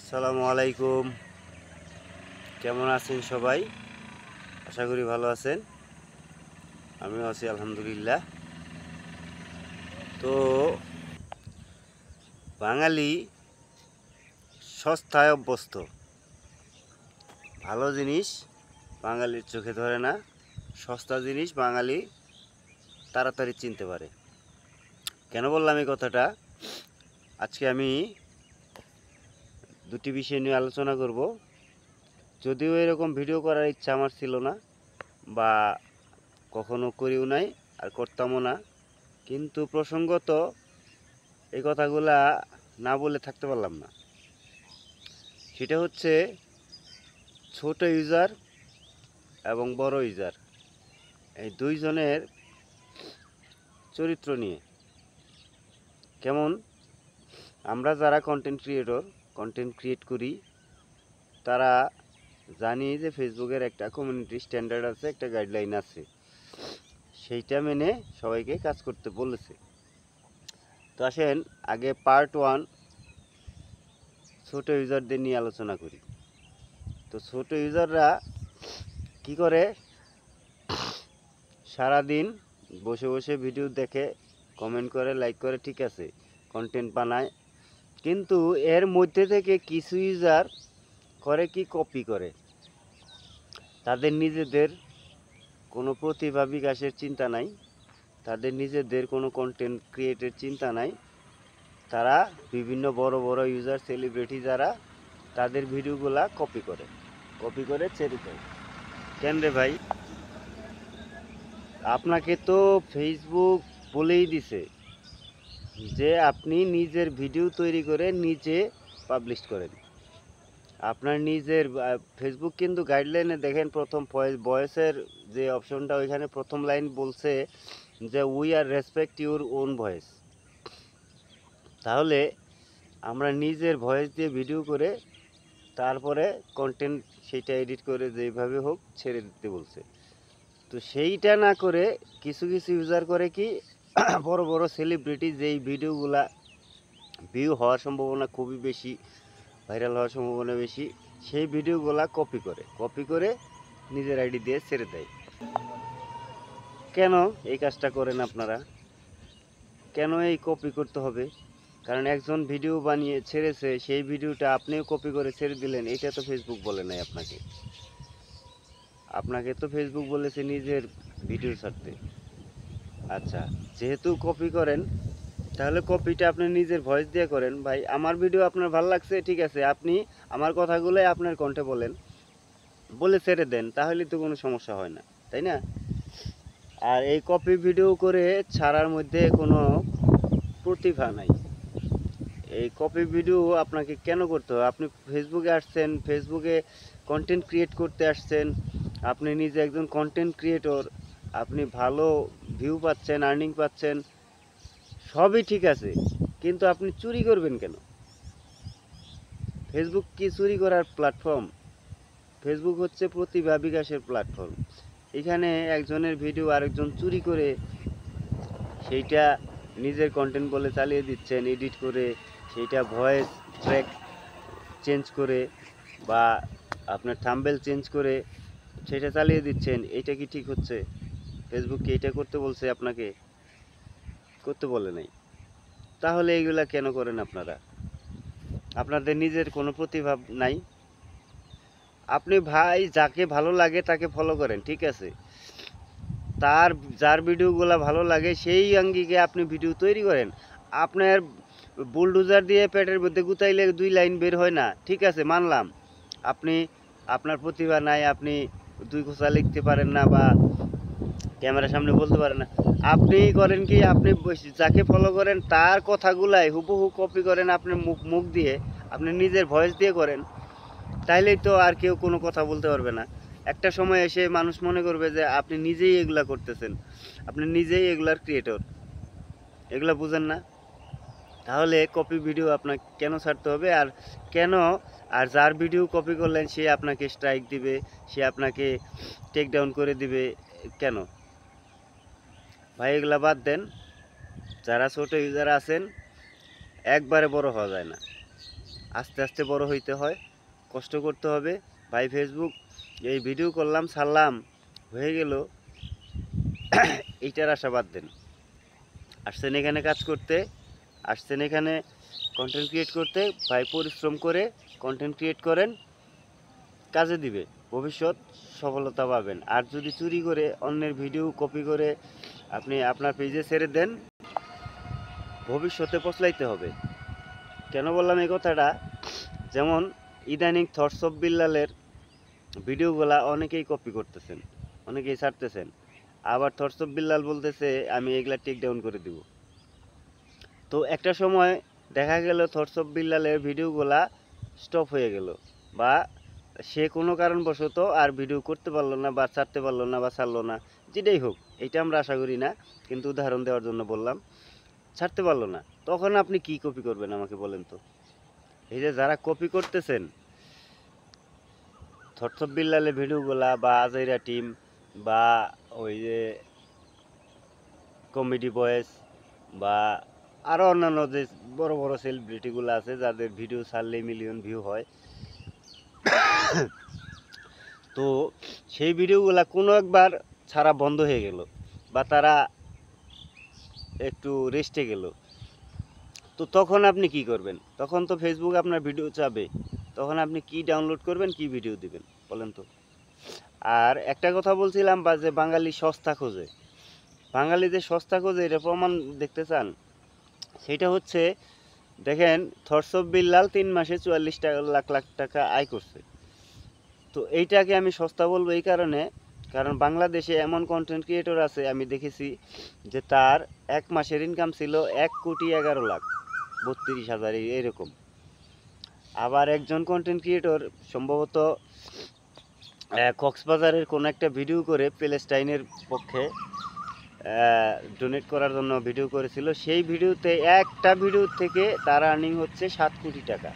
আসসালামু আলাইকুম। কেমন আছেন সবাই? আশা করি ভালো আছেন। আমিও আছি আলহামদুলিল্লাহ। তো বাঙালি সস্তায় অভ্যস্ত। ভালো জিনিস বাঙালির চোখে ধরে না, সস্তা জিনিস বাঙালি তাড়াতাড়ি চিনতে পারে। কেন বললাম এই কথাটা? আজকে আমি দুটি বিষয় নিয়ে আলোচনা করব। যদিও এরকম ভিডিও করার ইচ্ছা আমার ছিল না, বা কখনো করিও নাই, আর করতামও না, কিন্তু প্রসঙ্গত এই কথাগুলা না বলে থাকতে পারলাম না। সেটা হচ্ছে ছোট ইউজার এবং বড় ইউজার, এই দুইজনের চরিত্র নিয়ে। কেমন আমরা যারা কন্টেন্ট ক্রিয়েট করি, তারা জানি যে ফেসবুকের একটা কমিউনিটি স্ট্যান্ডার্ড আছে, একটা গাইডলাইন আছে, সেইটা মেনে সবাইকে কাজ করতে বলেছে। তো আসেন আগে পার্ট 1 ছোট ইউজারদের নিয়ে আলোচনা করি। তো ছোট ইউজাররা কি করে? সারাদিন বসে বসে ভিডিও দেখে, কমেন্ট করে, লাইক করে, ঠিক আছে, কন্টেন্ট বানায়, কিন্তু এর মধ্যে থেকে কিছু ইউজার করে কি, কপি করে। তাদের নিজেদের কোনো প্রতিভা বিকাশের চিন্তা নাই, তাদের নিজেদের কোনো কন্টেন্ট ক্রিয়েটের চিন্তা নাই। তারা বিভিন্ন বড় বড় ইউজার, সেলিব্রিটি যারা, তাদের ভিডিওগুলা কপি করে ছেড়ে দেয়। কেন রে ভাই? আপনাকে তো ফেসবুক বলেই দিছে যে আপনি নিজের ভিডিও তৈরি করে নিজে পাবলিশ করেন। আপনার নিজের ফেসবুক কিন্তু গাইডলাইনে দেখেন, প্রথম ভয়েসের যে অপশনটা, ওইখানে প্রথম লাইন বলছে যে we are respect your own voice. তাহলে আমরা নিজের ভয়েস দিয়ে ভিডিও করে তারপরে কন্টেন্ট সেইটা এডিট করে যেইভাবে হোক ছেড়ে দিতে বলছে। তো সেইটা না করে কিছু কিছু ইউজার করে কি, বড় বড় সেলিব্রিটি যেই ভিডিওগুলা ভিউ হওয়ার সম্ভাবনা খুবই বেশি, ভাইরাল হওয়ার সম্ভাবনা বেশি, সেই ভিডিওগুলা কপি করে নিজের আইডি দিয়ে ছেড়ে দেয়। কেন এই কাজটা করেন আপনারা? কেন এই কপি করতে হবে? কারণ একজন ভিডিও বানিয়ে ছেড়েছে, সেই ভিডিওটা আপনিও কপি করে ছেড়ে দিলেন, এটা তো ফেসবুক বলে নাই আপনাকে। আপনাকে তো ফেসবুক বলেছে নিজের ভিডিও ছাড়তে। আচ্ছা, যেহেতু কপি করেন, তাহলে কপিটা আপনি নিজের ভয়েস দিয়ে করেন। ভাই, আমার ভিডিও আপনার ভালো লাগছে, ঠিক আছে, আপনি আমার কথাগুলোই আপনার কণ্ঠে বলেন, বলে ছেড়ে দেন, তাহলে তো কোনো সমস্যা হয় না, তাই না? আর এই কপি ভিডিও করে ছাড়ার মধ্যে কোনো প্রতিভা নাই। এই কপি ভিডিও আপনাকে কেন করতে হবে? আপনি ফেসবুকে আসছেন, ফেসবুকে কন্টেন্ট ক্রিয়েট করতে আসছেন, আপনি নিজে একজন কন্টেন্ট ক্রিয়েটর, আপনি ভালো ভিউ পাচ্ছেন, আর্নিং পাচ্ছেন, সবই ঠিক আছে, কিন্তু আপনি চুরি করবেন কেন? ফেসবুক কি চুরি করার প্ল্যাটফর্ম? ফেসবুক হচ্ছে প্রতিভা বিকাশের প্ল্যাটফর্ম। এখানে একজনের ভিডিও আরেকজন চুরি করে সেইটা নিজের কন্টেন্ট বলে চালিয়ে দিচ্ছেন, এডিট করে, সেইটা ভয়েস ট্র্যাক চেঞ্জ করে বা আপনার থাম্বনেল চেঞ্জ করে সেটা চালিয়ে দিচ্ছেন। এইটা কি ঠিক হচ্ছে? ফেসবুক কি এইটা করতে বলছে আপনাকে? করতে বলে নাই। তাহলে এইগুলা কেন করেন আপনারা? আপনাদের নিজের কোনো প্রতিভা নাই? আপনি ভাই যাকে ভালো লাগে তাকে ফলো করেন, ঠিক আছে, তার যার ভিডিওগুলো ভালো লাগে সেই আঙ্গিকে আপনি ভিডিও তৈরি করেন। আপনার বুলডোজার দিয়ে পেটের মধ্যে গুতাইলে 2 লাইন বের হয় না, ঠিক আছে, মানলাম। আপনি, আপনার প্রতিভা নাই, আপনি 2 কথা লিখতে পারেন না, বা ক্যামেরার সামনে বলতে পারেন না। আপনি করেন কি, আপনি যাকে ফলো করেন তার কথাগুলাই হুবহু কপি করেন, আপনার মুখ মুখ দিয়ে, আপনি নিজের ভয়েস দিয়ে করেন। তাইলেই তো আর কেউ কোনো কথা বলতে পারবে না। একটা সময় এসে মানুষ মনে করবে যে আপনি নিজেই এগুলা করতেছেন, আপনি নিজেই এগুলার ক্রিয়েটর। এগুলা বুঝেন না? তাহলে কপি ভিডিও আপনাকে কেন ছাড়তে হবে? আর কেন, আর যার ভিডিও কপি করলেন সে আপনাকে স্ট্রাইক দিবে, সে আপনাকে টেক ডাউন করে দিবে কেন? ভাই এগুলা বাদ দেন। যারা ছোট ইউজার আছেন, একবারে বড় হওয়া যায় না। আস্তে আস্তে বড় হইতে হয়, কষ্ট করতে হবে। ভাই ফেসবুক এই ভিডিও করলাম ছাড়লাম হয়ে গেল, এইটার আশা বাদ দেন। আসছেন এখানে কাজ করতে, আসছেন এখানে কন্টেন্ট ক্রিয়েট করতে, ভাই পরিশ্রম করে কন্টেন্ট ক্রিয়েট করেন, কাজে দিবে, ভবিষ্যৎ সফলতা পাবেন। আর যদি চুরি করে অন্যের ভিডিও কপি করে আপনি আপনার পেজে ছেড়ে দেন, ভবিষ্যতে পছলাইতে হবে। কেন বললাম এই কথাটা? যেমন ইদানিং থটস অফ বিল্লালের ভিডিওগুলা অনেকেই কপি করতেছেন, অনেকেই ছাড়তেছেন, আবার থটস অফ বিল্লাল বলতেছে আমি এগুলা টেক ডাউন করে দিব। তো একটা সময় দেখা গেল থটস অফ বিল্লালের ভিডিওগুলা স্টপ হয়ে গেল, বা সে কোনো কারণবশত আর ভিডিও করতে পারলো না, বা ছাড়তে পারলো না, বা ছাড়লো না, যেটাই হোক, এটা আমরা আশা করি না, কিন্তু উদাহরণ দেওয়ার জন্য বললাম, ছাড়তে পারলো না। তখন আপনি কি কপি করবেন আমাকে বলেন তো? এই যে যারা কপি করতেছেন থটস অফ বিল্লালের ভিডিওগুলা, বা আজাইরা টিম, বা ওই যে কমেডি বয়েস, বা আরও অন্যান্য যে বড় বড় সেলিব্রিটিগুলো আছে যাদের ভিডিও ছাড়লেই মিলিয়ন ভিউ হয়, তো সেই ভিডিওগুলা কোনো একবার ছাড়া বন্ধ হয়ে গেল, বা তারা একটু রেস্টে গেল, তো তখন আপনি কি করবেন? তখন তো ফেসবুক আপনার ভিডিও চাবে, তখন আপনি কি ডাউনলোড করবেন, কি ভিডিও দিবেন বলেন তো? আর একটা কথা বলছিলাম, বা যে বাঙালি সস্তা খোঁজে, বাঙালি যে সস্তা খোঁজে এটা প্রমাণ দেখতে চান? সেটা হচ্ছে, দেখেন থটস অফ বিল্লাল 3 মাসে 44 লাখ লাখ টাকা আয় করছে। তো এইটাকে আমি সস্তা বলবো এই কারণে, কারণ বাংলাদেশে এমন কন্টেন্ট ক্রিয়েটর আছে আমি দেখেছি যে তার 1 মাসের ইনকাম ছিল 1,11,32,000 এরকম। আবার একজন কন্টেন্ট ক্রিয়েটর সম্ভবত কক্সবাজারের কোনো একটা ভিডিও করে প্যালেস্টাইনের পক্ষে ডোনেট করার জন্য ভিডিও করেছিল, সেই ভিডিওতে একটা ভিডিও থেকে তার আর্নিং হচ্ছে 7 কোটি টাকা।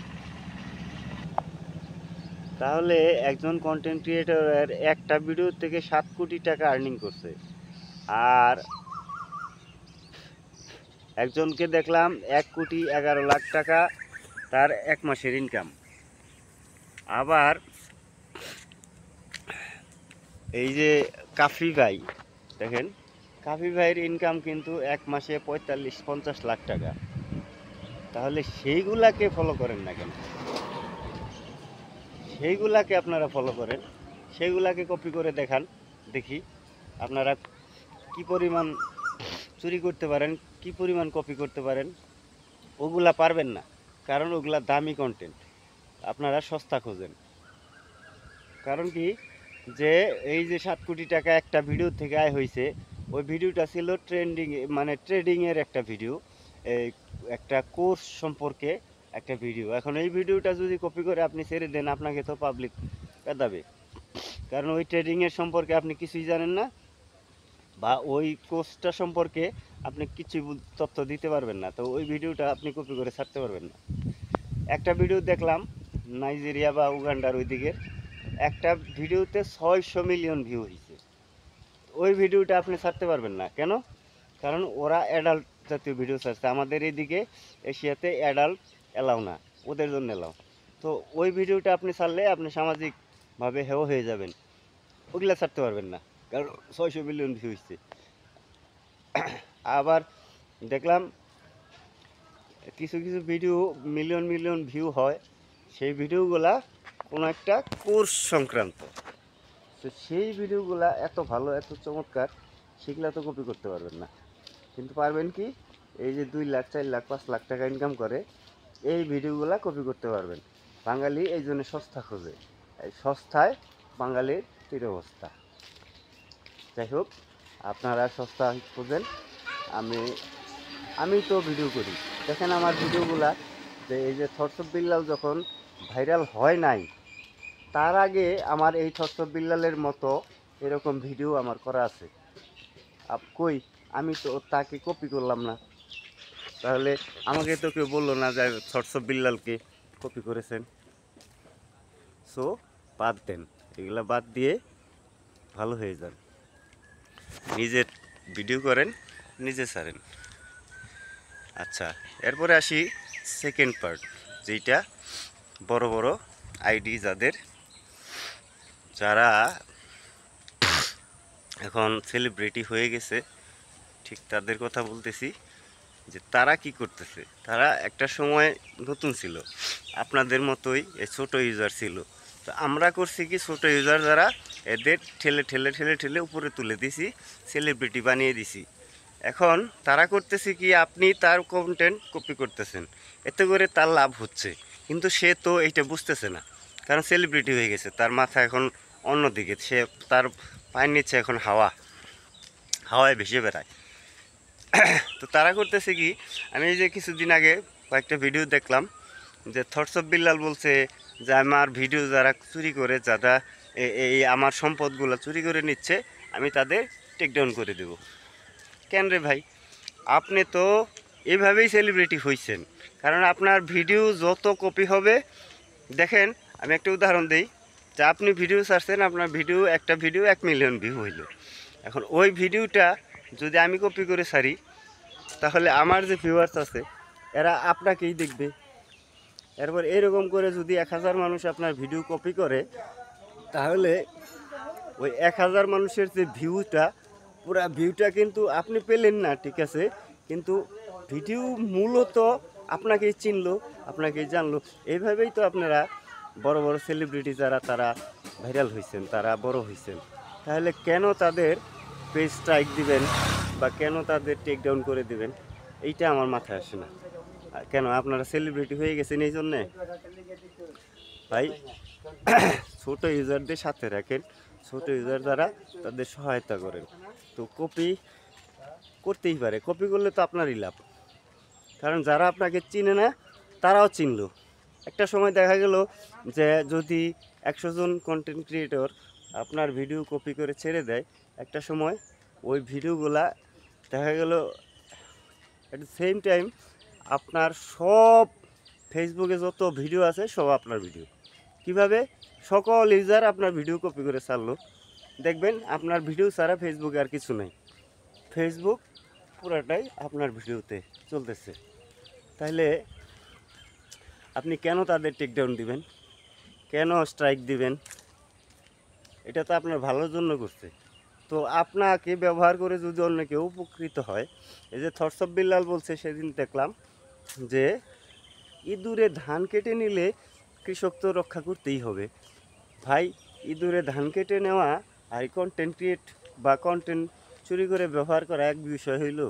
তাহলে একজন কন্টেন্ট ক্রিয়েটরের একটা ভিডিও থেকে 7 কোটি টাকা আর্নিং করছে। আর একজনকে দেখলাম 1,11,00,000 টাকা তার 1 মাসের ইনকাম। আবার এই যে কাফি ভাই, দেখেন কাফি ভাইয়ের ইনকাম কিন্তু 1 মাসে 45-50 লাখ টাকা। তাহলে সেইগুলাকে ফলো করেন না কেন? সেইগুলাকে আপনারা ফলো করেন, সেইগুলাকে কপি করে দেখান, দেখি আপনারা কি পরিমাণ চুরি করতে পারেন, কি পরিমাণ কপি করতে পারেন। ওগুলা পারবেন না, কারণ ওগুলা দামি কন্টেন্ট, আপনারা সস্তা খোঁজেন। কারণ কি, যে এই যে 7 কোটি টাকা একটা ভিডিও থেকে আয় হয়েছে, ওই ভিডিওটা ছিল ট্রেন্ডিং, মানে ট্রেডিংয়ের একটা ভিডিও, এই একটা কোর্স সম্পর্কে একটা ভিডিও। এখন এই ভিডিওটা যদি কপি করে আপনি ছেড়ে দেন, আপনাকে তো পাবলিক পেদাবে, কারণ ওই ট্রেডিংয়ের সম্পর্কে আপনি কিছুই জানেন না, বা ওই কোর্সটা সম্পর্কে আপনি কিছুই তথ্য দিতে পারবেন না, তো ওই ভিডিওটা আপনি কপি করে ছাড়তে পারবেন না। একটা ভিডিও দেখলাম নাইজেরিয়া বা উগান্ডার ওই দিকের, একটা ভিডিওতে 600 মিলিয়ন ভিউ হয়েছে। ওই ভিডিওটা আপনি ছাড়তে পারবেন না কেন? কারণ ওরা অ্যাডাল্ট জাতীয় ভিডিও ছাড়ছে, আমাদের এইদিকে এশিয়াতে অ্যাডাল্ট এলাও না, ওদের জন্য এলাও। তো ওই ভিডিওটা আপনি ছাড়লে আপনি সামাজিকভাবে হেও হয়ে যাবেন, ওগুলা ছাড়তে পারবেন না, কারণ 600 মিলিয়ন ভিউ হচ্ছে। আবার দেখলাম কিছু কিছু ভিডিও মিলিয়ন মিলিয়ন ভিউ হয়, সেই ভিডিওগুলা কোনো একটা কোর্স সংক্রান্ত, তো সেই ভিডিওগুলা এত ভালো, এত চমৎকার, সেগুলা তো কপি করতে পারবেন না। কিন্তু পারবেন কি, এই যে 2 লাখ 4 লাখ 5 লাখ টাকা ইনকাম করে, এই ভিডিওগুলা কপি করতে পারবেন। বাঙালি এই জন্য সস্তা খোঁজে, এই সস্তায় বাঙালির তীরবস্থা। যাই হোক, আপনারা সস্তা খোঁজেন, আমি আমি তো ভিডিও করি, দেখেন আমার ভিডিওগুলা, যে এই যে থটস অফ বিল্লাল যখন ভাইরাল হয় নাই, তার আগে আমার এই থটস অফ বিল্লালের মতো এরকম ভিডিও আমার করা আছে। কই, আমি তো তাকে কপি করলাম না, তাহলে আমাকে তো কেউ বললো না যে থটস অফ বিল্লালকে কপি করেছেন। সো বাদ দেন, এগুলা বাদ দিয়ে ভালো হয়ে যান, নিজের ভিডিও করেন, নিজে ছাড়েন। আচ্ছা, এরপরে আসি সেকেন্ড পার্ট, যেটা বড় বড় আইডি যারা এখন সেলিব্রিটি হয়ে গেছে, ঠিক তাদের কথা বলতেছি, যে তারা কি করতেছে। তারা একটা সময় নতুন ছিল, আপনাদের মতোই এই ছোট ইউজার ছিল। তো আমরা করছি কি, ছোট ইউজার যারা, এদের ঠেলে ঠেলে ঠেলে ঠেলে উপরে তুলে দিছি, সেলিব্রিটি বানিয়ে দিছি। এখন তারা করতেছে কি, আপনি তার কন্টেন্ট কপি করতেছেন, এতে করে তার লাভ হচ্ছে, কিন্তু সে তো এইটা বুঝতেছে না, কারণ সেলিব্রিটি হয়ে গেছে, তার মাথা এখন অন্যদিকে, সে তার পায়ের নিচে এখন হাওয়ায় ভেসে বেড়ায়। তো তারা করতেছে কি, আমি এই যে কিছুদিন আগে কয়েকটা ভিডিও দেখলাম, যে থটস অফ বিল্লাল বলছে যে আমার ভিডিও যারা চুরি করে, যারা এই আমার সম্পদগুলো চুরি করে নিচ্ছে, আমি তাদের টেকডাউন করে দেব। কেন রে ভাই, আপনি তো এইভাবেই সেলিব্রিটি হয়েছেন, কারণ আপনার ভিডিও যত কপি হবে, দেখেন আমি একটা উদাহরণ দিই, যে আপনি ভিডিও ছাড়ছেন, আপনার ভিডিও একটা ভিডিও 1 মিলিয়ন ভিউ হইল। এখন ওই ভিডিওটা যদি আমি কপি করে ছাড়ি, তাহলে আমার যে ভিউয়ার্স আছে এরা আপনাকেই দেখবে। এরপর এরকম করে যদি 1000 মানুষ আপনার ভিডিও কপি করে, তাহলে ওই 1000 মানুষের যে ভিউটা, পুরা ভিউটা কিন্তু আপনি পেলেন না, ঠিক আছে, কিন্তু ভিডিও মূলত আপনাকেই চিনলো, আপনাকেই জানলো। এইভাবেই তো আপনারা বড় বড় সেলিব্রিটি যারা, তারা ভাইরাল হয়েছেন, তারা বড় হয়েছেন। তাহলে কেন তাদের পেজ স্ট্রাইক দিবেন বা কেন তাদের টেক ডাউন করে দিবেন, এইটা আমার মাথায় আসে না। কেন আপনারা সেলিব্রিটি হয়ে গেছেন এই জন্যে? ভাই, ছোট ইউজারদের সাথে রাখেন, ছোট ইউজার যারা, তাদের সহায়তা করেন। তো কপি করতেই পারে, কপি করলে তো আপনারই লাভ, কারণ যারা আপনাকে চিনে না তারাও চিনলো। একটা সময় দেখা গেল যে যদি 100 জন কন্টেন্ট ক্রিয়েটর আপনার ভিডিও কপি করে ছেড়ে দেয়, একটা সময় ওই ভিডিওগুলা দেখা গেল অ্যাট দ্য সেম টাইম আপনার সব ফেসবুকে যত ভিডিও আছে সব আপনার ভিডিও। কিভাবে? সকল ইউজার আপনার ভিডিও কপি করে ছাড়লো, দেখবেন আপনার ভিডিও ছাড়া ফেসবুকে আর কিছু নাই, ফেসবুক পুরাটাই আপনার ভিডিওতে চলতেছে। তাহলে আপনি কেন তাদের টেকডাউন দিবেন, কেন স্ট্রাইক দিবেন? এটা তো আপনার ভালোর জন্য করছে। তো আপনাকে ব্যবহার করে যদি অন্য কেউ উপকৃত হয়, এই যে থটস অফ বিল্লাল বলছে, সেদিন দেখলাম যে ইঁদুরে ধান কেটে নিলে কৃষক তো রক্ষা করতেই হবে। ভাই, ইঁদুরে ধান কেটে নেওয়া আর কন্টেন্ট ক্রিয়েট বা কন্টেন্ট চুরি করে ব্যবহার করা এক বিষয় হইল?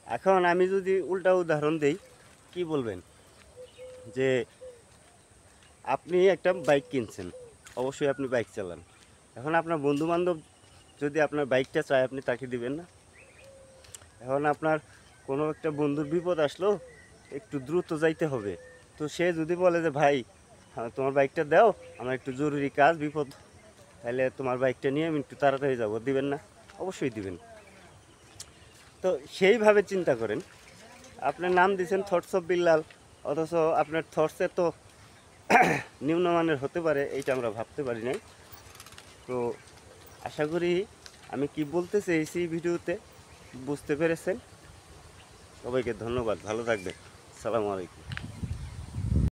এখন আমি যদি উল্টা উদাহরণ দেই, কি বলবেন? যে আপনি একটা বাইক কিনছেন, অবশ্যই আপনি বাইক চালান, এখন আপনার বন্ধু বান্ধব যদি আপনার বাইকটা চায়, আপনি তাকে দিবেন না? এখন আপনার কোনো একটা বন্ধুর বিপদ আসলো, একটু দ্রুত যাইতে হবে, তো সে যদি বলে যে ভাই তোমার বাইকটা দাও, আমার একটু জরুরি কাজ, বিপদ, তাহলে তোমার বাইকটা নিয়ে আমি একটু তাড়াতাড়ি যাবো, দিবেন না? অবশ্যই দিবেন। তো সেইভাবে চিন্তা করেন, আপনার নাম দিয়েছেন থটস অফ বিল্লাল, অথচ আপনার থটসে তো নিম্নমানের হতে পারে, এইটা আমরা ভাবতে পারি নাই। তো আশা করি আমি কি বলতে চেয়েছি ভিডিওতে বুঝতে পেরেছেন। সবাইকে ধন্যবাদ, ভালো থাকবেন, আসসালামু আলাইকুম।